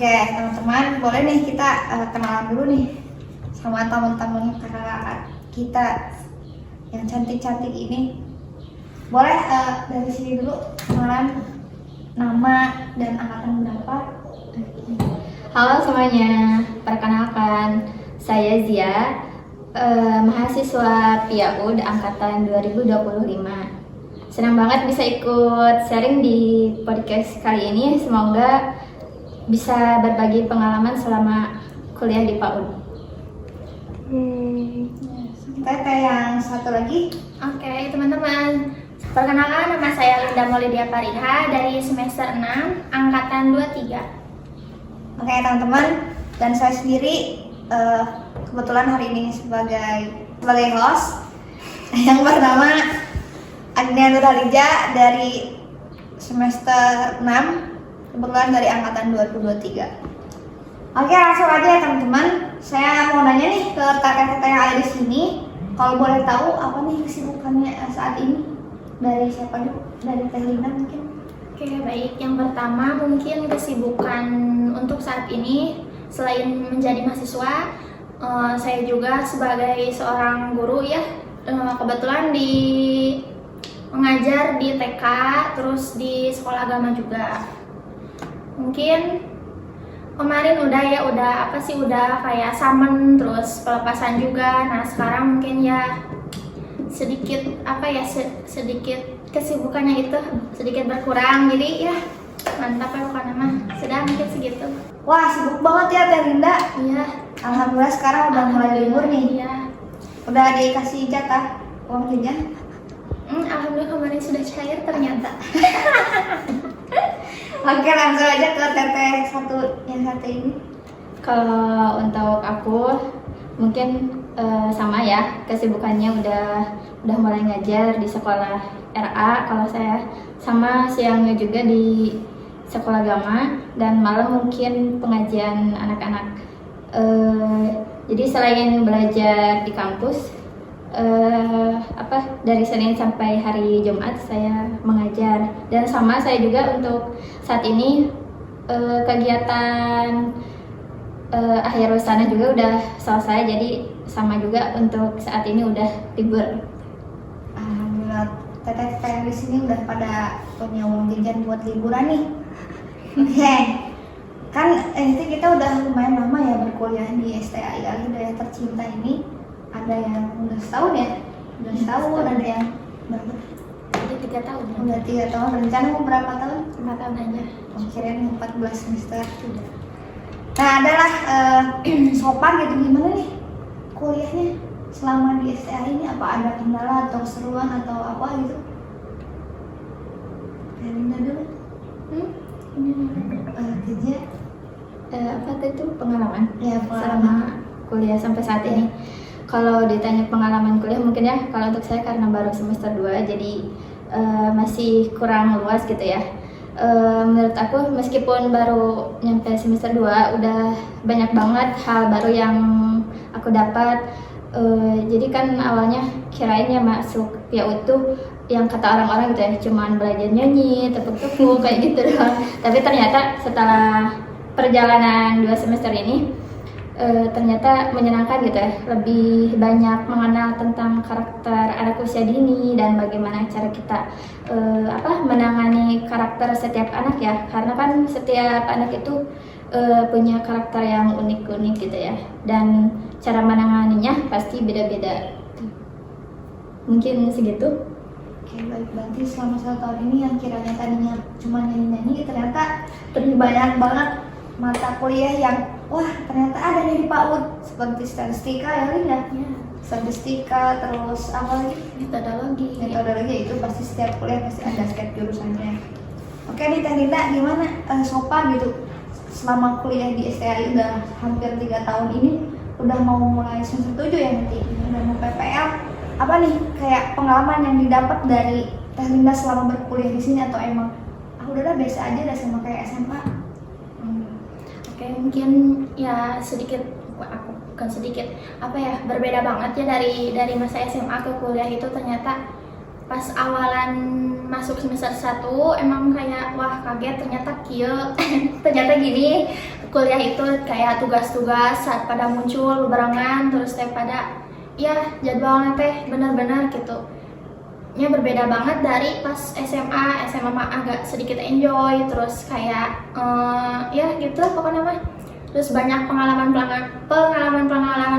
Oke, teman-teman, boleh nih kita kenalan dulu nih sama teman-teman kakak kita yang cantik-cantik ini. Boleh dari sini dulu kenalan nama dan angkatan berapa? Halo semuanya, perkenalkan saya Zia, mahasiswa PIAUD angkatan 2025. Senang banget bisa ikut sharing di podcast kali ini. Semoga bisa berbagi pengalaman selama kuliah di PAUD. Teteh yang satu lagi. Oke, teman-teman. Perkenalkan, nama saya Linda Maulidia Pariha dari semester 6, angkatan 23. Oke, teman-teman, dan saya sendiri kebetulan hari ini sebagai host yang bernama Agnia Nurhalija dari semester 6, kebetulan dari angkatan 2023. Oke, langsung aja ya teman-teman. Saya mau nanya nih ke teteh-teteh yang ada di sini. Kalau boleh tahu apa nih kesibukannya saat ini? Dari siapa dulu? Dari Teh Lina mungkin? Oke, baik. Yang pertama mungkin kesibukan untuk saat ini selain menjadi mahasiswa, saya juga sebagai seorang guru ya. Kebetulan mengajar di TK, terus di sekolah agama juga. Mungkin kemarin udah kayak samen, terus pelepasan juga. Nah sekarang mungkin ya sedikit kesibukannya itu sedikit berkurang, jadi ya mantap ya pokoknya mah. Sudah mungkin segitu. Wah, sibuk banget ya Teh Linda. Iya. Alhamdulillah sekarang udah mulai libur nih. Iya. Udah dikasih jatah uang jajan? Alhamdulillah kemarin sudah cair ternyata. Oke, langsung aja ke teteh yang satu ini. Kalau untuk aku mungkin sama ya, kesibukannya udah mulai ngajar di sekolah RA. Kalau saya sama siangnya juga di sekolah agama, dan malam mungkin pengajian anak-anak. Jadi selain belajar di kampus, dari Senin sampai hari Jumat saya mengajar. Dan sama saya juga untuk saat ini kegiatan akhir sana juga udah selesai, jadi sama juga untuk saat ini udah libur. Alhamdulillah, teteh di sini udah pada punya uang jajan buat liburan nih. Oke, kan ini kita udah lumayan lama ya berkuliah di STAI Hidayah Tercinta ini. Ada yang udah setahun ya, udah setahun, ada yang berapa? Jadi 3 tahun. Udah 3 tahun. Rencana mau berapa tahun? 5 tahun aja. Kirain 14 semester. Nah, adalah sopan gitu, gimana nih kuliahnya selama di STA ini? Apa ada kendala atau keseruan atau apa gitu? Linda dulu. Kerja. Apa itu pengalaman? Ya, Selama kuliah sampai saat ini. Kalau ditanya pengalaman kuliah mungkin ya, kalau untuk saya karena baru semester 2 jadi masih kurang luas gitu ya. Menurut aku meskipun baru nyampe semester 2 udah banyak banget hal baru yang aku dapat. Jadi kan awalnya kirain ya masuk PIAUD tuh yang kata orang-orang gitu ya, cuman belajar nyanyi, tepuk-tepuk kayak gitu doang. Tapi ternyata setelah perjalanan 2 semester ini ternyata menyenangkan gitu ya, lebih banyak mengenal tentang karakter anak usia dini dan bagaimana cara kita menangani karakter setiap anak ya, karena kan setiap anak itu punya karakter yang unik-unik gitu ya, dan cara menanganinya pasti beda-beda. Mungkin segitu. Oke, baik. Berarti selama 1 tahun ini yang kiranya tadinya cuma nyanyi-nyanyi, ternyata lebih banyak banget mata kuliah yang wah ternyata ada nih di PAUD, seperti statistika ya Linda. Ya. Statistika, terus apa lagi? Metodologi itu pasti setiap kuliah pasti ada setiap jurusannya. Oke nih Teh Linda, gimana sopan gitu selama kuliah di STAI udah hampir 3 tahun ini, udah mau mulai semester 7 ya nanti, udah mau PPL. Apa nih kayak pengalaman yang didapat dari Teh Linda selama berkuliah di sini, atau emang udahlah biasa aja dah sama kayak SMA? Oke, mungkin ya bukan sedikit, berbeda banget ya dari masa SMA ke kuliah itu. Ternyata pas awalan masuk semester 1 emang kayak wah kaget ternyata kieu ternyata gini kuliah itu kayak tugas-tugas saat pada muncul bebarengan terus teh pada ya jadwalnya teh benar-benar gitu nya berbeda banget dari pas SMA mah agak sedikit enjoy terus kayak ya gitu pokoknya mah terus banyak pengalaman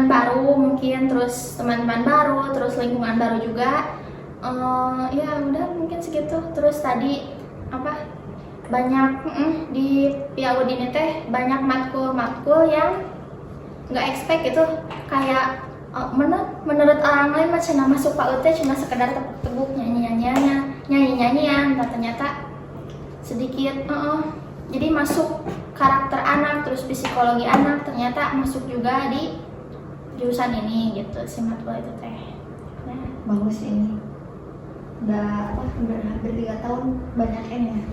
baru mungkin terus teman-teman baru terus lingkungan baru juga ya udah mungkin segitu terus tadi apa banyak di PIAUD ini teh banyak matkul yang nggak expect gitu kayak menurut orang lain macam masuk PAUD teh cuma sekedar tepuk-tepuk nyanyi-nyanyian ternyata sedikit jadi masuk karakter anak terus psikologi anak ternyata masuk juga di jurusan ini gitu si matkul itu teh. Nah, Bagus ini. Udah hampir 3 tahun banyak ini ya.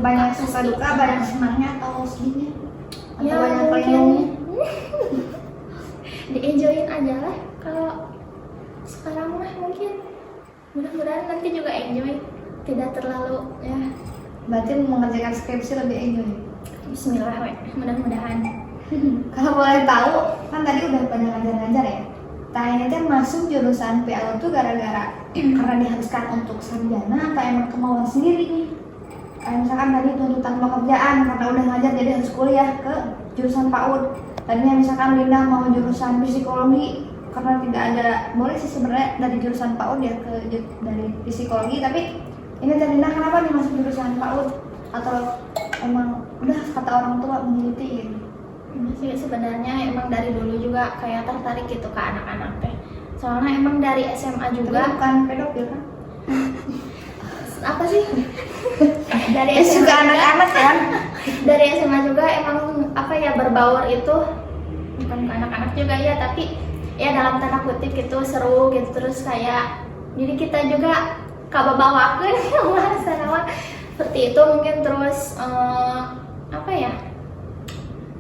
Banyak suka duka, banyak senangnya atau sedihnya? Atau ya banyak mungkin playnya? di-enjoyin aja lah kalau sekarang mah mungkin mudah-mudahan nanti juga enjoy tidak terlalu ya Berarti mengerjakan skripsi lebih enjoy. bismillah mudah-mudahan. Kalau boleh tahu, kan tadi udah pada ngajar-ngajar ya. Ini teh masuk jurusan PAUD tuh gara-gara karena diharuskan untuk sarjana atau emang kemauan sendiri nih? Kayak misalkan tadi tuntutan pekerjaan karena udah ngajar jadi harus kuliah ke jurusan PAUD. Tadinya misalkan Linda mau jurusan psikologi karena tidak ada, boleh sih sebenarnya dari jurusan PAUD ya ke dari psikologi, tapi ini tadi Linda kenapa nih masuk jurusan PAUD? Atau emang udah kata orang tua meneliti gitu? Masih sebenarnya emang dari dulu juga kayak tertarik gitu ke anak-anak teh. Soalnya emang dari SMA Tapi juga bukan pedofil kan? apa sih? Dari Suka SMA juga, anak-anak kan? dari SMA juga emang apa ya berbaur itu bukan ke anak-anak juga ya tapi ya dalam tanda kutip gitu seru gitu terus kayak jadi kita juga kababawakeun bahasa nama seperti itu mungkin terus apa ya?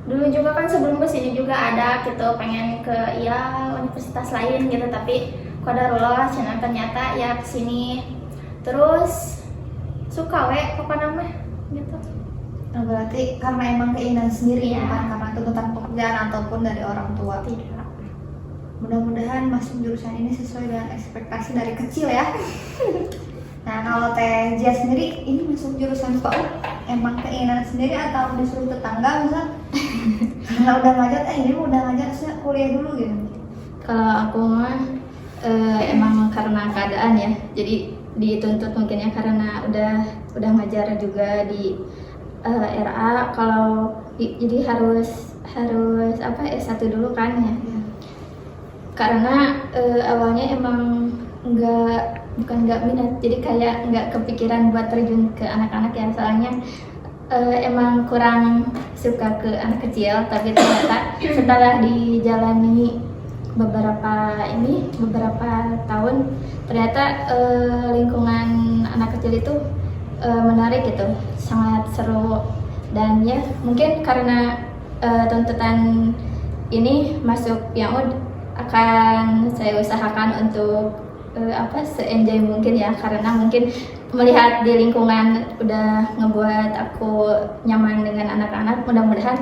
Dulu juga kan sebelum kesini juga ada gitu pengen ke ya universitas lain gitu tapi qadarullah ternyata ya kesini terus suka pokoknya mah gitu. Nah, berarti karena emang keinginan sendiri Iya. bukan karena tuntutan pekerjaan ataupun dari orang tua. Tidak. Mudah-mudahan masuk jurusan ini sesuai dengan ekspektasi dari kecil ya. Nah, kalau Teh Jia sendiri ini masuk jurusan PAUD emang keinginan sendiri atau disuruh tetangga misal? Karena udah ngajar, ini udah ngajar harusnya kuliah dulu gitu. Kalau aku mah emang karena keadaan ya, jadi dituntut mungkin ya karena udah ngajar juga di RA. Kalau jadi harus apa S1 dulu kan ya. Karena awalnya emang bukan nggak minat, jadi kayak nggak kepikiran buat terjun ke anak-anak ya soalnya emang kurang suka ke anak kecil, tapi ternyata setelah dijalani beberapa tahun ternyata lingkungan anak kecil itu menarik gitu, sangat seru dan ya mungkin karena tuntutan ini masuk PIAUD akan saya usahakan untuk se-enjoy mungkin ya karena mungkin melihat di lingkungan udah ngebuat aku nyaman dengan anak-anak. Mudah-mudahan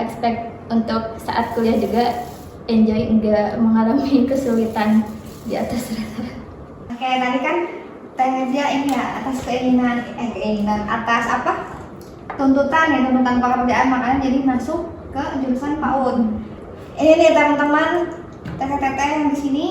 expect untuk saat kuliah juga enjoy, enggak mengalami kesulitan di atas rata-rata. Oke, tadi kan Teh Jia ini ya atas keinginan atas apa? Tuntutan pekerjaan makanya jadi masuk ke jurusan PAUD. Ini nih teman-teman teteh-teteh yang di sini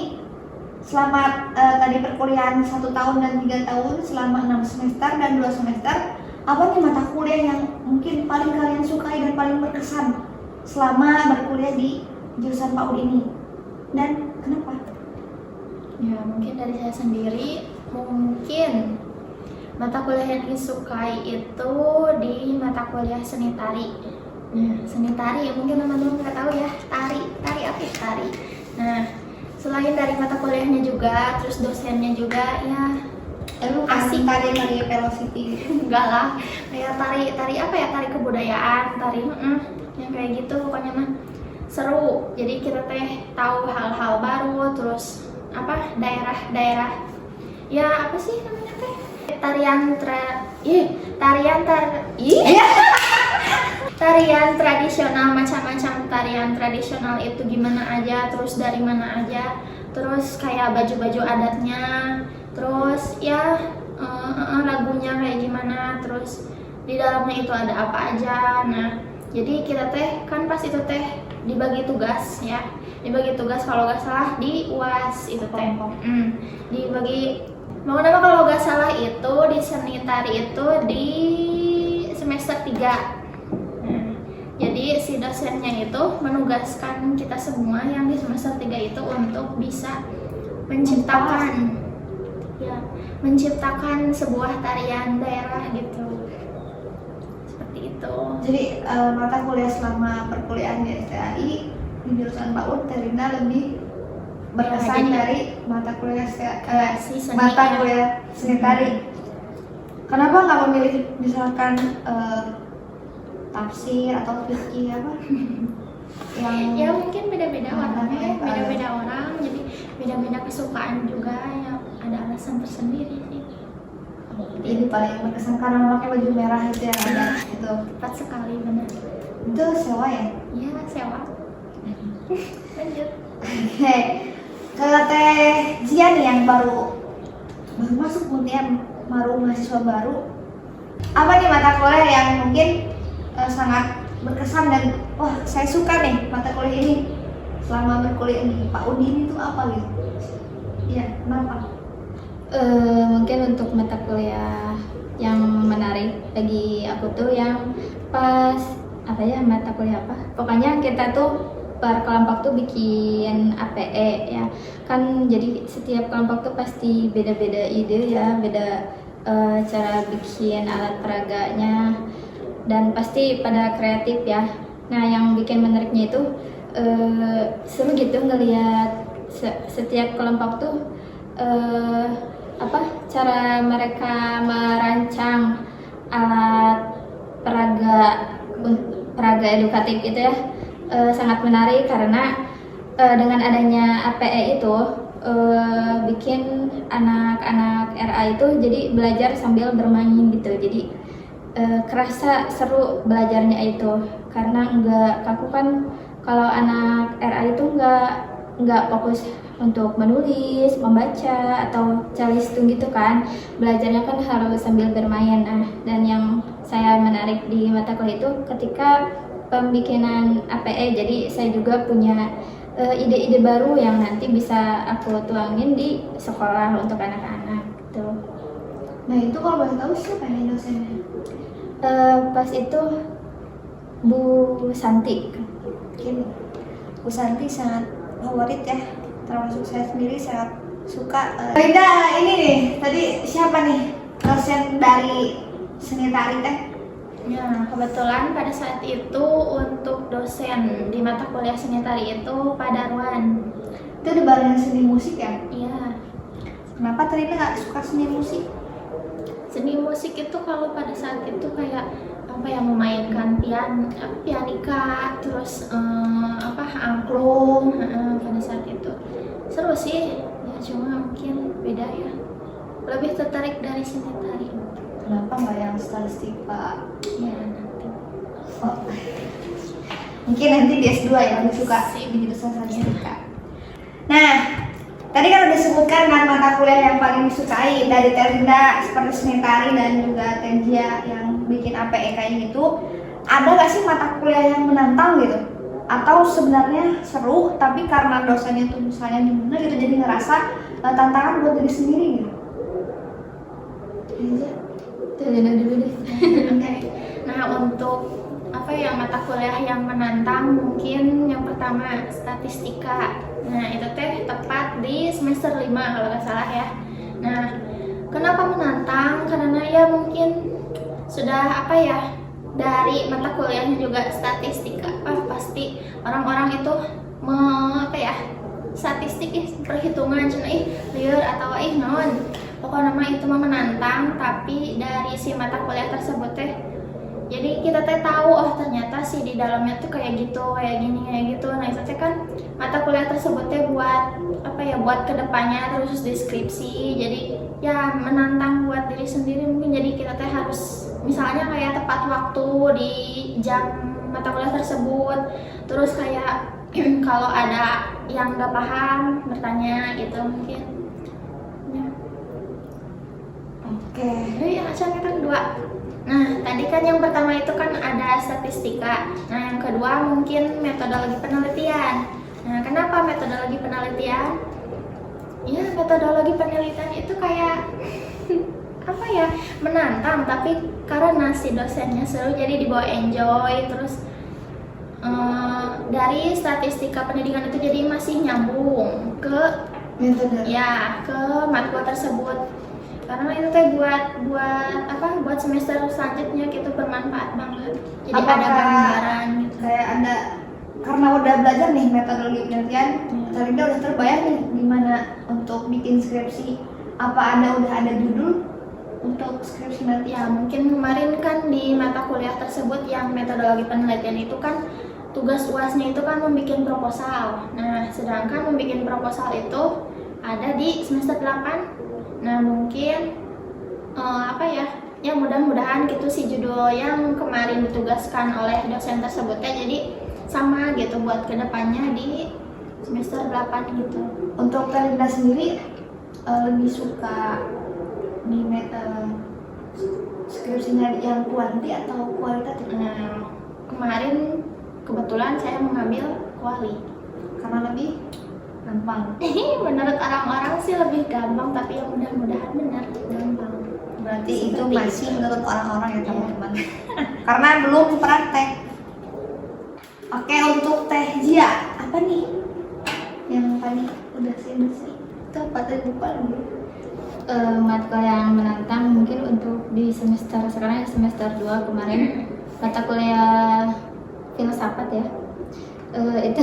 selamat tadi perkuliahan 1 tahun dan 3 tahun selama 6 semester dan 2 semester. Apa nih mata kuliah yang mungkin paling kalian sukai dan paling berkesan selama berkuliah di jurusan PAUD ini? Dan kenapa? Ya mungkin dari saya sendiri mungkin mata kuliah yang disukai itu di mata kuliah seni tari. Ya, seni tari mungkin teman-teman nggak tahu ya tari apa ya, tari. Nah selain dari mata kuliahnya juga terus dosennya juga ya Lu asik. tari velocity enggak lah kayak tari apa ya tari kebudayaan tari yang kayak gitu pokoknya mah seru jadi kita teh tahu hal-hal baru terus apa daerah-daerah ya apa sih namanya teh, tarian tradisional, macam-macam tarian tradisional itu gimana aja, terus dari mana aja, terus kayak baju-baju adatnya, terus ya lagunya kayak gimana, terus di dalamnya itu ada apa aja. Nah jadi kita teh kan pas itu teh dibagi tugas ya, dibagi tugas kalau nggak salah di UAS itu teh, dibagi mau nama kalau nggak salah itu di seni tari itu di semester 3. Jadi si dosennya itu menugaskan kita semua yang di semester 3 itu untuk bisa menciptakan sebuah tarian daerah gitu. Seperti itu. Jadi mata kuliah selama perkuliahan di STAI di jurusan PAUD Terina lebih berkesan dari mata kuliah seni tari. Kenapa nggak memilih misalkan tafsir atau fikih apa? Ya mungkin beda-beda orangnya, beda-beda orang, jadi beda-beda kesukaan juga ya, ada alasan tersendiri sih. Ini paling berkesan karena memakai baju merah itu yang ada itu. Tepat sekali, benar. Itu sewa ya? Iya, sewa. Lanjut. Oke, ke Teh Zia nih yang baru masuk mungkin baru mahasiswa baru. Apa nih mata kuliah yang mungkin sangat berkesan dan wah saya suka nih mata kuliah ini selama berkuliah di Pak Udin itu apa gitu? Iya, kenapa? Mungkin untuk mata kuliah yang menarik bagi aku tuh yang pas apa ya, mata kuliah apa? Pokoknya kita tuh per kelompok tuh bikin APE ya kan, jadi setiap kelompok tuh pasti beda-beda ide ya, beda cara bikin alat peraganya dan pasti pada kreatif ya. Nah yang bikin menariknya itu seru gitu ngelihat setiap kelompok tuh cara mereka merancang alat peraga edukatif itu ya, sangat menarik karena dengan adanya APE itu bikin anak-anak RA itu jadi belajar sambil bermain gitu, jadi kerasa seru belajarnya itu karena enggak kaku kan. Kalau anak RA itu enggak fokus untuk menulis, membaca atau calistung gitu kan, belajarnya kan harus sambil bermain. Nah, dan yang saya menarik di mata kuliah itu ketika pembikinan APE, jadi saya juga punya ide-ide baru yang nanti bisa aku tuangin di sekolah untuk anak-anak gitu. Nah itu kalau boleh tahu siapa nih dosennya? Pas itu Bu Santi. Mungkin Bu Santi sangat favorit ya, termasuk saya sendiri sangat suka. Linda ini nih, tadi siapa nih dosen dari seni tari teh? Ya, kebetulan pada saat itu untuk dosen di mata kuliah seni tari itu Pak Darwan. Itu di bagian seni musik ya? Iya. Kenapa Trina nggak suka seni musik? Seni musik itu kalau pada saat itu kayak apa ya, memainkan pianika, terus angklung pada saat itu seru sih ya, cuma mungkin beda ya, lebih tertarik dari seni tari. Kenapa nggak yang statistika? Ya nanti. Oh. Mungkin nanti di S2 ya lebih suka sih di jurusan statistika. Nah, tadi kan udah disebutkan kan mata kuliah yang paling disukai dari Terinda seperti seni tari dan juga Tenjia yang bikin APE kayak gitu. Ada nggak sih mata kuliah yang menantang gitu? Atau sebenarnya seru tapi karena dosennya tuh misalnya gimana gitu jadi ngerasa tantangan buat diri sendiri gitu? Terina dulu deh. Oke. Nah untuk mata kuliah yang menantang mungkin yang pertama statistika. Nah itu teh tepat di semester 5 kalau nggak salah ya. Nah kenapa menantang? Karena ya mungkin sudah dari mata kuliahnya juga statistika, pasti orang-orang itu statistik perhitungan cina liar atau naon. Pokoknya nama itu mah menantang, tapi dari si mata kuliah tersebut teh jadi kita teh tahu ternyata sih di dalamnya tuh kayak gitu, kayak gini, kayak gitu. Nah itu teh kan mata kuliah tersebut teh buat buat kedepannya terus deskripsi. Jadi ya menantang buat diri sendiri mungkin. Jadi kita teh harus misalnya kayak tepat waktu di jam mata kuliah tersebut, terus kayak kalau ada yang nggak paham bertanya gitu mungkin ya. Oke. Jadi acara kita kedua. Nah, tadi kan yang pertama itu kan ada statistika. Nah, yang kedua mungkin metodologi penelitian. Nah, kenapa metodologi penelitian? Ya, metodologi penelitian itu kayak apa ya, menantang, tapi karena si dosennya seru jadi dibawa enjoy. Terus dari statistika pendidikan itu jadi masih nyambung ke Metode. ya ke matkul tersebut, karena itu teh buat semester selanjutnya gitu bermanfaat banget. Jadi ada Apakah gambaran gitu. kayak ada, karena udah belajar nih metodologi penelitian, Tarinda udah terbayang nih gimana untuk bikin skripsi? Apa udah ada judul untuk skripsi nanti? Ya mungkin kemarin kan di mata kuliah tersebut yang metodologi penelitian itu kan tugas UASnya itu kan membuat proposal. Nah, sedangkan membuat proposal itu ada di semester 8. Nah, mungkin ya mudah-mudahan gitu si judul yang kemarin ditugaskan oleh dosen tersebutnya jadi sama gitu buat kedepannya di semester 8 gitu. Untuk Tarinda sendiri lebih suka di skripsinya yang kuanti atau kualitatif? Nah, kemarin kebetulan saya mengambil kuali. Karena lebih gampang. Menurut orang-orang sih lebih gampang, tapi ya mudah-mudahan benar gampang. Berarti itu Seperti masih itu. menurut orang-orang ya teman-teman. Karena belum praktek. Oke, untuk Teh Zia, apa nih yang tadi udah sih? Itu apa tadi, lupa lagi. Matkul yang menantang mungkin untuk di semester sekarang semester 2 kemarin mata kuliah filsafat ya. Itu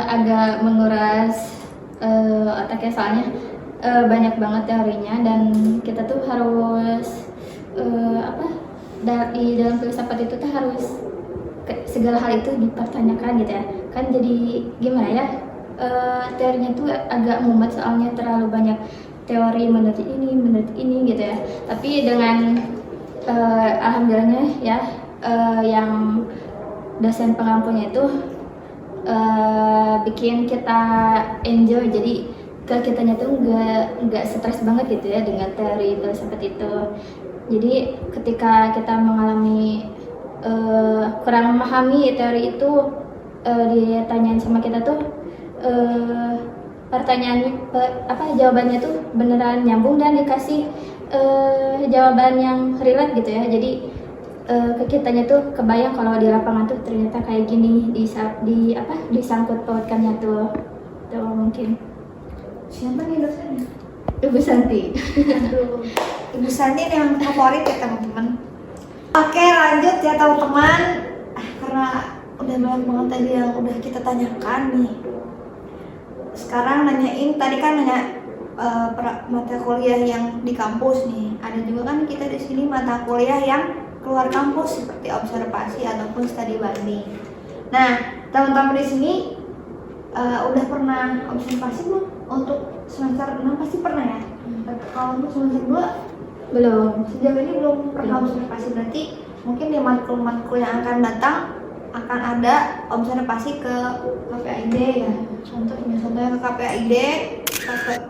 agak menguras otaknya, soalnya banyak banget teorinya dan kita tuh harus di dalam filsafat itu tuh harus segala hal itu dipertanyakan gitu ya kan. Jadi gimana ya, teorinya tuh agak mumet soalnya terlalu banyak teori menurut ini gitu ya. Tapi dengan alhamdulillahnya ya yang dosen pengampunya itu bikin kita enjoy, jadi ke kitanya tuh nggak stres banget gitu ya dengan teori seperti itu. Jadi ketika kita mengalami kurang memahami teori itu, ditanyain sama kita tuh jawabannya tuh beneran nyambung dan dikasih jawaban yang relate gitu ya. Jadi ke kitanya tuh kebayang kalau di lapangan tuh ternyata kayak gini, disangkut pautkannya tuh mungkin. Siapa nih dosennya? Ibu Santi. Aduh, Ibu Santi ini yang favorit ya teman-teman. Oke, lanjut ya teman-teman. Karena udah banyak banget tadi yang udah kita tanyakan nih. Sekarang nanyain, tadi kan nanya mata kuliah yang di kampus nih. Ada juga kan kita di sini mata kuliah yang keluar kampus seperti observasi ataupun studi banding. Nah, teman-teman di sini udah pernah observasi belum? Untuk semester 6 pasti pernah ya. Kalau untuk semester 2 Belum. sejauh ini belum pernah observasi. Berarti mungkin di matkul-matkul yang akan datang akan ada observasi ke KPAID ya. Contohnya ke KPAID.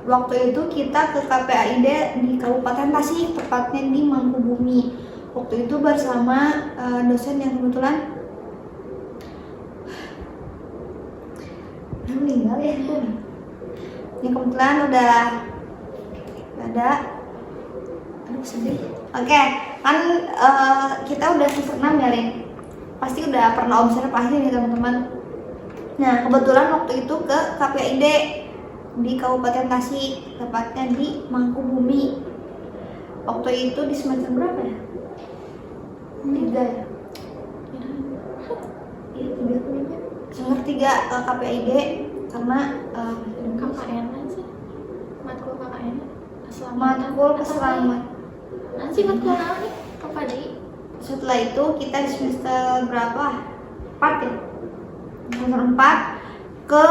Waktu itu kita ke KPAID di Kabupaten Tasik, tepatnya di Mangkubumi. Waktu itu bersama dosen yang kebetulan meninggal ya. Yang kebetulan udah ada. Aduh sedih. Oke, kan kita udah semester 6 ya Rin. Pasti udah pernah observasi nih teman-teman. Nah kebetulan waktu itu ke KPAID di Kabupaten Tasik, tepatnya di Mangkubumi. Waktu itu di semester berapa ya? 3 ya? Iya 3 kayaknya. Semester 3 ke KPAID karena KKN sih, matkul KKN matkul keselamatan. Nanti matkul apa nih? Apa deh? Setelah itu kita di semester berapa? 4 ya? Semester 4 ke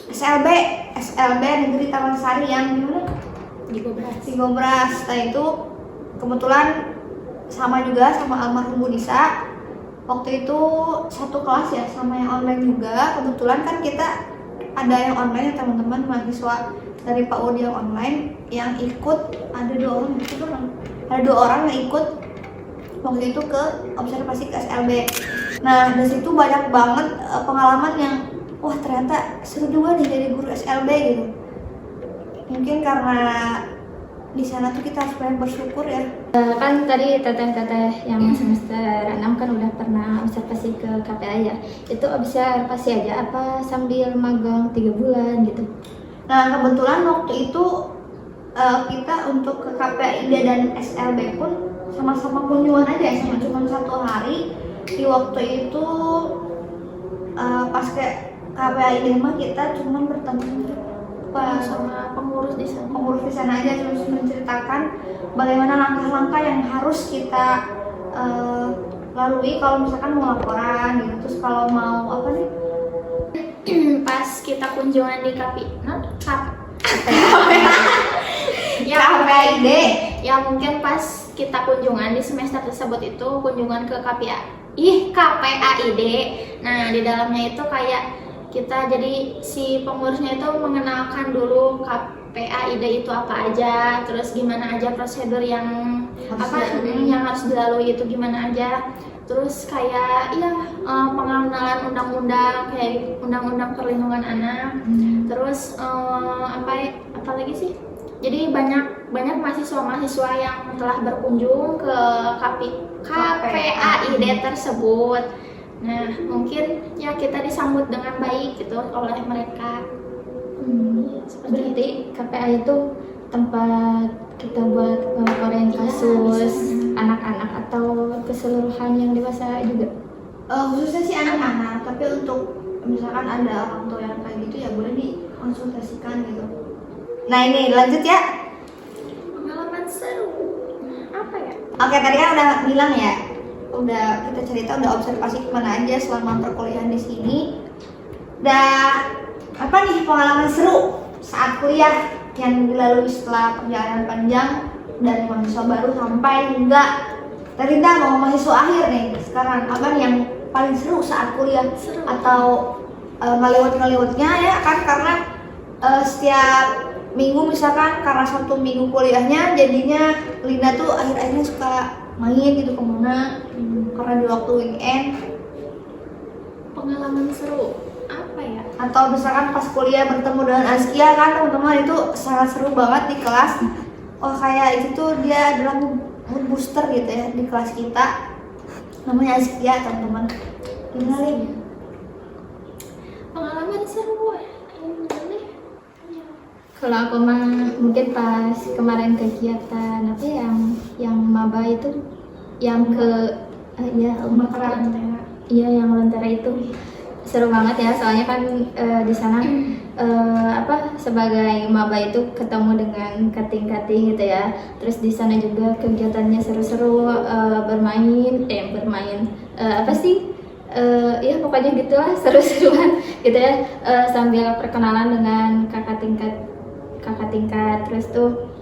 SLB Negeri Taman Sari yang di mana? Di Gobras. Di Gobras. Nah itu kebetulan sama juga sama almarhum Bu Nisa. Waktu itu satu kelas ya sama yang online juga. Kebetulan kan kita ada yang online ya teman-teman, mahasiswa dari PAUD yang online yang ikut, ada 2 orang gitu kan. Ada 2 orang yang ikut waktu itu ke observasi ke SLB. Nah dari situ banyak banget pengalaman yang wah ternyata seru juga nih jadi guru SLB gitu. Mungkin karena di sana tuh kita harus banyak bersyukur ya. Kan tadi teteh-teteh yang semester 6 kan udah pernah observasi ke KPA ya. Itu observasi aja apa sambil magang 3 bulan gitu? Nah kebetulan waktu itu kita untuk ke KPAID dan SLB pun sama-sama kunjungan aja ya, cuma 1 hari. Di waktu itu pas ke KPAID mah kita cuma bertemu Sama pengurus di sana. aja, terus menceritakan bagaimana langkah-langkah yang harus kita lalui kalau misalkan mau laporan gitu. Terus kalau mau apa nih? Pas kita kunjungan di KPAID. Ya mungkin pas kita kunjungan di semester tersebut itu kunjungan ke KPAID. Nah di dalamnya itu kayak kita jadi si pengurusnya itu mengenalkan dulu KPAID itu apa aja, terus gimana aja prosedur yang yang harus dilalui itu gimana aja, terus kayak pengenalan undang-undang kayak undang-undang perlindungan anak, terus apa lagi sih? Jadi banyak mahasiswa yang telah berkunjung ke KPAID tersebut. Nah, mungkin ya kita disambut dengan baik gitu oleh mereka. Berarti KPA itu tempat kita buat ngelaporin kasus anak-anak atau keseluruhan yang dewasa juga? Khususnya sih anak-anak, tapi untuk misalkan ada orang tua yang kayak gitu ya boleh dikonsultasikan gitu. Nah ini lanjut ya. Pengalaman seru. Apa ya? Oke, tadi kan udah bilang ya, udah kita cerita udah observasi kemana aja selama perkuliahan di sini. Apa nih pengalaman seru saat kuliah yang dilalui setelah perjalanan panjang dari mahasiswa baru sampai hingga tadi mau mahasiswa akhir nih. Sekarang apa nih yang paling seru saat kuliah atau ngelewat-ngelewatnya ya kan, karena setiap minggu misalkan karena 1 minggu kuliahnya jadinya Linda tuh akhir-akhirnya suka main gitu kemana karena di waktu weekend. Pengalaman seru apa ya? Atau misalkan pas kuliah bertemu dengan Azkia kan teman-teman, itu sangat seru banget di kelas. Oh kayak itu tuh dia adalah mood booster gitu ya di kelas kita, namanya Azkia teman-teman. Gimana nih? Pengalaman seru Kalau aku mah mungkin pas kemarin kegiatan apa yang maba itu yang ke yang Lentera itu seru banget ya, soalnya kan di sana sebagai maba itu ketemu dengan kating-kating gitu ya. Terus di sana juga kegiatannya seru-seru, bermain ya pokoknya gitulah seru-seruan gitu ya, sambil perkenalan dengan kakak tingkat. Terus tuh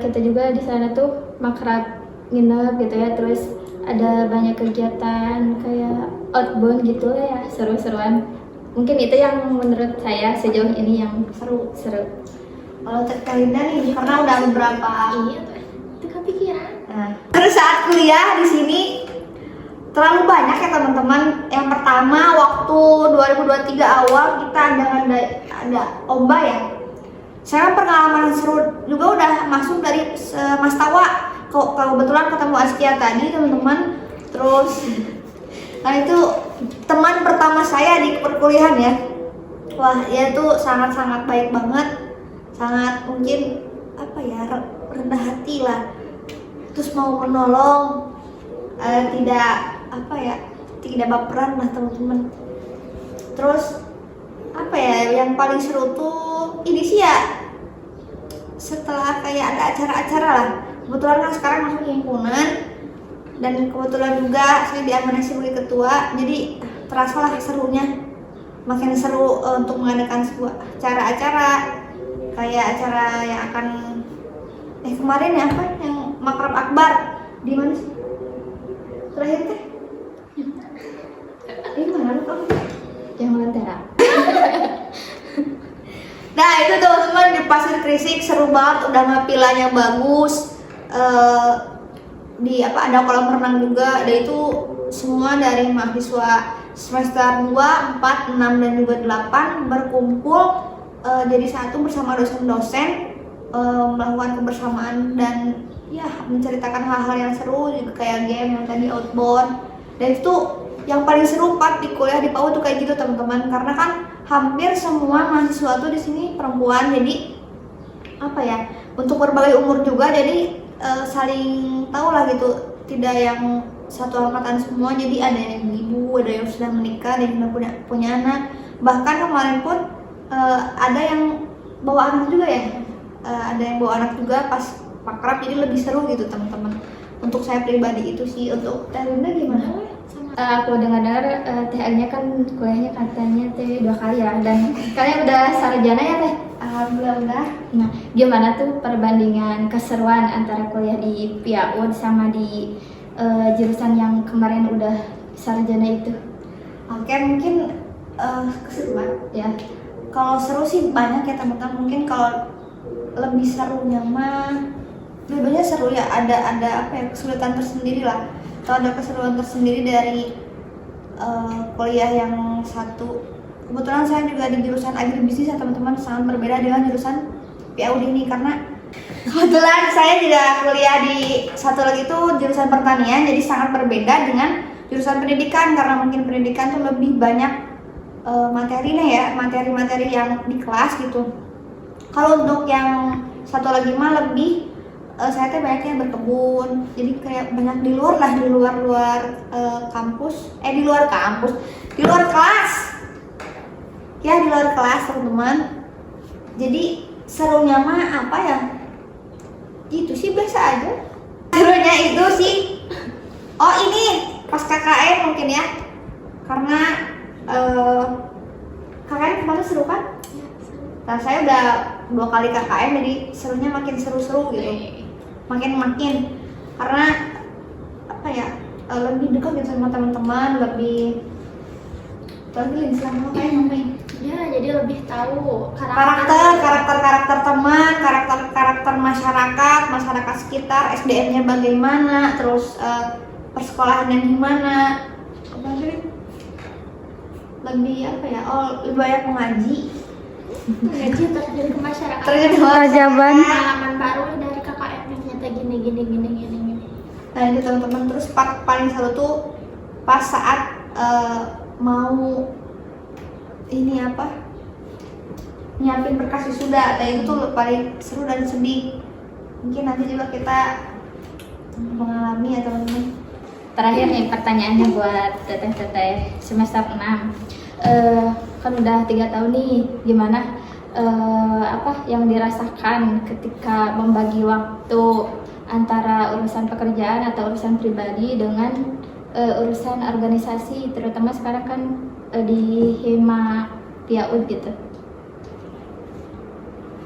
kita juga di sana tuh makrab nginep gitu ya. Terus ada banyak kegiatan kayak outbound gitu lah ya, seru-seruan. Mungkin itu yang menurut saya sejauh ini yang seru. Kalau Kalinda nih karena udah beberapa itu kepikiran. Nah, terus saat kuliah di sini terlalu banyak ya teman-teman. Yang pertama waktu 2023 awal kita ada OMBA ya. Saya pengalaman seru juga udah masuk dari Mas Tawa. Kebetulan ketemu Askia tadi teman-teman. Terus nah itu teman pertama saya di perkuliahan ya. Wah, dia tuh sangat-sangat baik banget. Sangat mungkin rendah hati lah. Terus mau menolong, tidak baperan lah teman-teman. Terus yang paling seru tuh ini sih ya, setelah kayak ada acara-acara lah. Kebetulan kan sekarang masuk himpunan dan kebetulan juga saya diamanasi sebagai ketua, jadi terasa lah serunya makin seru untuk mengadakan sebuah acara-acara kayak acara yang akan kemarin ya apa yang makrab akbar di mana sih terakhir teh ini mana tuh Yang Lentera. nah itu teman-teman di Pasir Krisik seru banget, udah mapilanya bagus, di apa ada kolam renang juga, dan itu semua dari mahasiswa semester 2, 4, 6 dan juga 8 berkumpul jadi satu bersama dosen-dosen, melakukan kebersamaan dan ya menceritakan hal-hal yang seru juga kayak game yang tadi outbound. Dan itu yang paling seru part di kuliah di PAUD tuh kayak gitu teman-teman, karena kan hampir semua mahasiswa tuh di sini perempuan, jadi apa ya untuk berbagai umur juga, jadi saling tahu lah gitu, tidak yang satu angkatan semua, jadi ada yang ibu, ada yang sudah menikah, ada yang sudah punya anak, bahkan kemarin pun ada yang bawa anak juga ya, ada yang bawa anak juga pas pakrab, jadi lebih seru gitu teman-teman. Untuk saya pribadi itu sih. Untuk Teh Linda gimana? Aku dengar-dengar Teh Agnia kan kuliahnya katanya Teh 2 kali ya, dan kalian udah sarjana ya Teh? Alhamdulillah. Nah, gimana tuh perbandingan keseruan antara kuliah di PAUD sama di jurusan yang kemarin udah sarjana itu? Oke, mungkin keseruan. Ya, Kalau seru sih banyak ya teman-teman. Mungkin kalau lebih serunya mah lebih banyak seru ya, ada apa ya kesulitan tersendiri lah, atau ada keseruan tersendiri dari kuliah yang satu. Kebetulan saya juga di jurusan agribisnis ya teman-teman, sangat berbeda dengan jurusan PAUD ini, karena kebetulan saya juga kuliah di satu lagi itu jurusan pertanian, jadi sangat berbeda dengan jurusan pendidikan, karena mungkin pendidikan tuh lebih banyak materinya ya, materi-materi yang di kelas gitu. Kalau untuk yang satu lagi mah lebih saya tuh banyaknya berkebun, jadi kayak banyak di luar lah, di luar kampus, di luar kampus, di luar kelas ya, di luar kelas teman-teman. Jadi serunya mah apa ya, itu sih biasa aja. Serunya itu sih ini pas KKN mungkin ya, karena KKN kemarin seru kan? Nah saya udah 2 kali KKN, jadi serunya makin seru-seru gitu, makin karena apa ya lebih dekat gitu sama teman-teman, lebih selama kayak ngapain ya, jadi lebih tahu karakter teman, karakter masyarakat sekitar, SDM-nya bagaimana, terus persekolahannya gimana, lebih apa ya, lebih banyak mengaji terjun ke masyarakat, pengalaman baru dari KKN yang ternyata gini. Nah itu teman-teman. Terus part paling seru tuh pas saat mau ini apa nyiapin berkas wisuda, itu tuh paling seru dan sedih. Mungkin nanti juga kita mengalami ya teman-teman. terakhir nih pertanyaannya buat teteh-teteh semester 6. Kan udah 3 tahun nih, gimana apa yang dirasakan ketika membagi waktu antara urusan pekerjaan atau urusan pribadi dengan urusan organisasi, terutama sekarang kan di Hima PAUD gitu.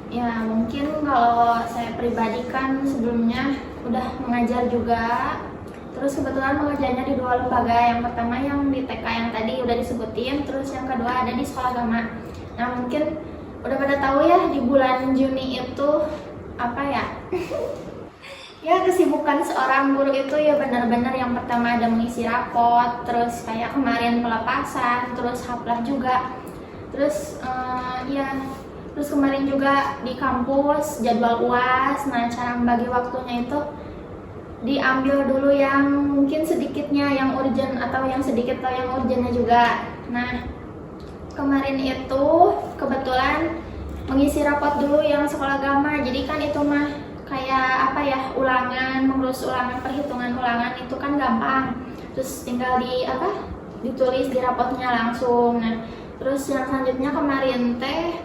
Ya mungkin kalau saya pribadi kan sebelumnya udah mengajar juga, terus kebetulan mengajarnya di 2 lembaga. Yang pertama yang di TK yang tadi udah disebutin, terus yang kedua ada di sekolah agama. Nah mungkin udah pada tahu ya di bulan Juni itu apa ya ya kesibukan seorang guru itu ya benar-benar yang pertama ada mengisi rapot, terus kayak kemarin pelepasan, terus haflah juga, terus terus kemarin juga di kampus jadwal UAS. Nah cara membagi waktunya itu diambil dulu yang mungkin sedikitnya yang urgent atau yang sedikit atau yang urgentnya juga. Nah kemarin itu kebetulan mengisi rapot dulu yang sekolah agama, jadi kan itu mah kayak apa ya, ulangan, mengurus ulangan, perhitungan ulangan itu kan gampang, terus tinggal ditulis di rapotnya langsung. Nah terus yang selanjutnya kemarin teh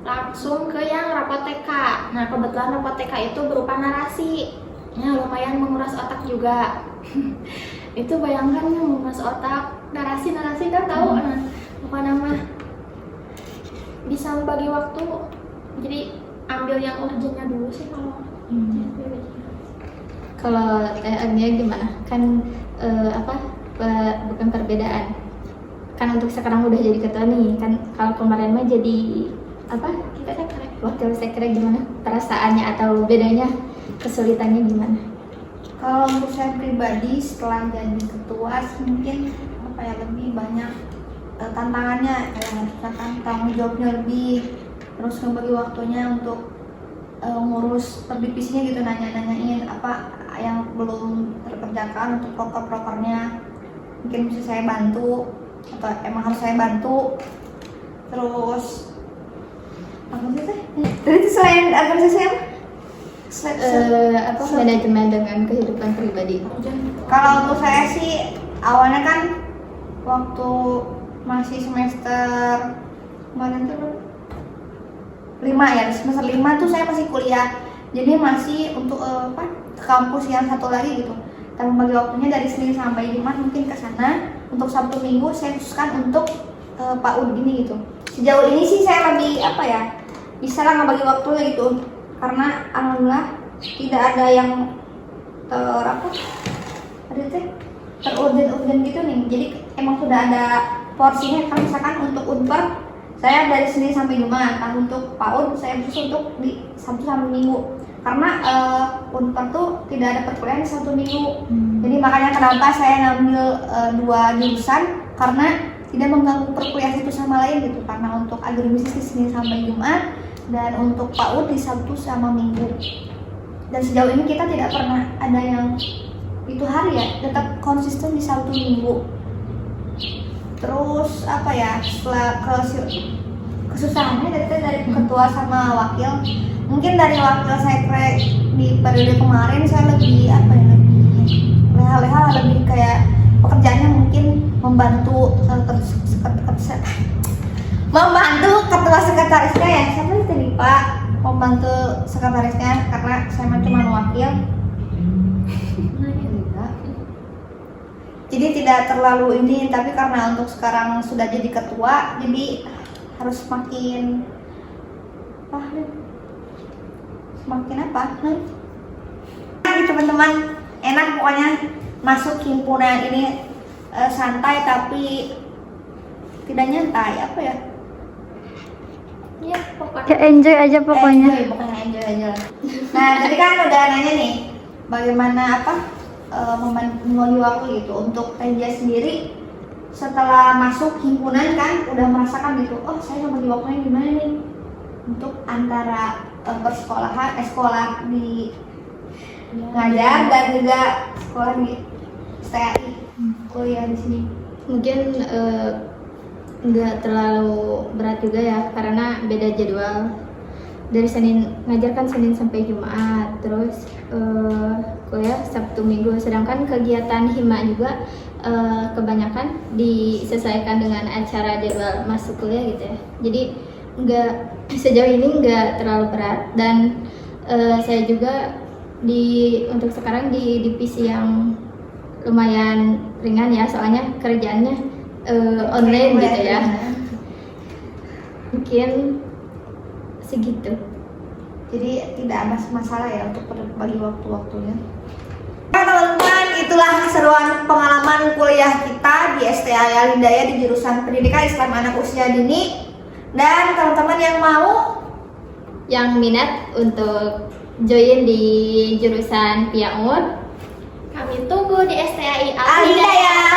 langsung ke yang rapot TK. Nah kebetulan rapot TK itu berupa narasi, ya lumayan menguras otak juga. Itu bayangkan ya menguras otak, narasi kan tahu. Nah, pokoknya mah bisa membagi waktu, jadi ambil yang urgentnya dulu sih kalau Kalau Teh Agnia gimana? Kan bukan perbedaan. Kan untuk sekarang udah jadi ketua nih. Kan kalau kemarin mah jadi wakil sekre, gimana perasaannya atau bedanya, kesulitannya gimana? Kalau untuk saya pribadi setelah jadi ketua mungkin lebih banyak tantangannya, kayak misalkan tanggung jawabnya lebih, terus ngebagi waktunya untuk ngurus per divisinya gitu, nanyain apa yang belum terkerjakan untuk proker-prokernya, mungkin bisa saya bantu atau emang harus saya bantu. Terus apa sih teh? Terus selain organisasi apa? Manajemen dengan kehidupan pribadi. Kalau untuk saya sih awalnya kan waktu masih semester kemarin tuh 5 ya, semester 5 tuh saya masih kuliah, jadi masih untuk ke kampus yang satu lagi gitu. Dan membagi waktunya dari Senin sampai Jumat mungkin ke sana. Untuk Sabtu Minggu saya khususkan untuk PAUD ini gitu. Sejauh ini sih saya lebih bisa lah ngebagi waktunya gitu, karena alhamdulillah tidak ada yang terurgen gitu nih. Jadi emang sudah ada porsinya. Kalau misalkan untuk Unper saya dari Senin sampai Jumat, nah untuk PAUD saya khusus untuk di Sabtu sampai Minggu, karena Unper tuh tidak ada perkuliahan di Sabtu Minggu. Jadi makanya kenapa saya ngambil 2 jurusan, karena tidak mengganggu perkuliahan itu sama lain gitu. Karena untuk agribisnis di Senin sampai Jumat dan untuk PAUD di Sabtu sama Minggu. Dan sejauh ini kita tidak pernah ada yang itu hari ya, tetap konsisten di Sabtu Minggu. Terus setelah kesusahannya dari ketua sama wakil, mungkin dari wakil sekre di periode kemarin saya lebih leha-leha, lebih kayak pekerjaannya mungkin membantu ketua sekretarisnya ya, siapa itu nih Pak, membantu sekretarisnya, karena saya cuma wakil. Jadi tidak terlalu ini, tapi karena untuk sekarang sudah jadi ketua, jadi harus semakin teman-teman, enak pokoknya masuk himpunan ini, santai tapi tidak nyantai ya pokoknya Enjoy aja pokoknya. enjoy aja. Nah tadi kan udah nanya nih bagaimana membagi waktu gitu. Untuk Reja sendiri setelah masuk himpunan kan udah merasakan gitu, oh saya membagi waktunya gimana nih untuk antara sekolah di ngajar dan juga sekolah di STAI, kuliah di sini. Mungkin nggak terlalu berat juga ya, karena beda jadwal. Dari Senin ngajar kan Senin sampai Jumat, terus kuliah Sabtu Minggu. Sedangkan kegiatan hima juga kebanyakan disesuaikan dengan acara jadwal masuk kuliah gitu ya. Jadi sejauh ini nggak terlalu berat, dan saya juga untuk sekarang di divisi yang lumayan ringan ya, soalnya kerjaannya online gitu ya. Mungkin segitu. Jadi tidak ada masalah ya untuk bagi waktu-waktunya. Nah teman-teman, itulah keseruan pengalaman kuliah kita di STAI Al-Hidayah di jurusan Pendidikan Islam Anak Usia Dini. Dan teman-teman yang minat untuk join di jurusan PIAUD, kami tunggu di STAI Al-Hidayah.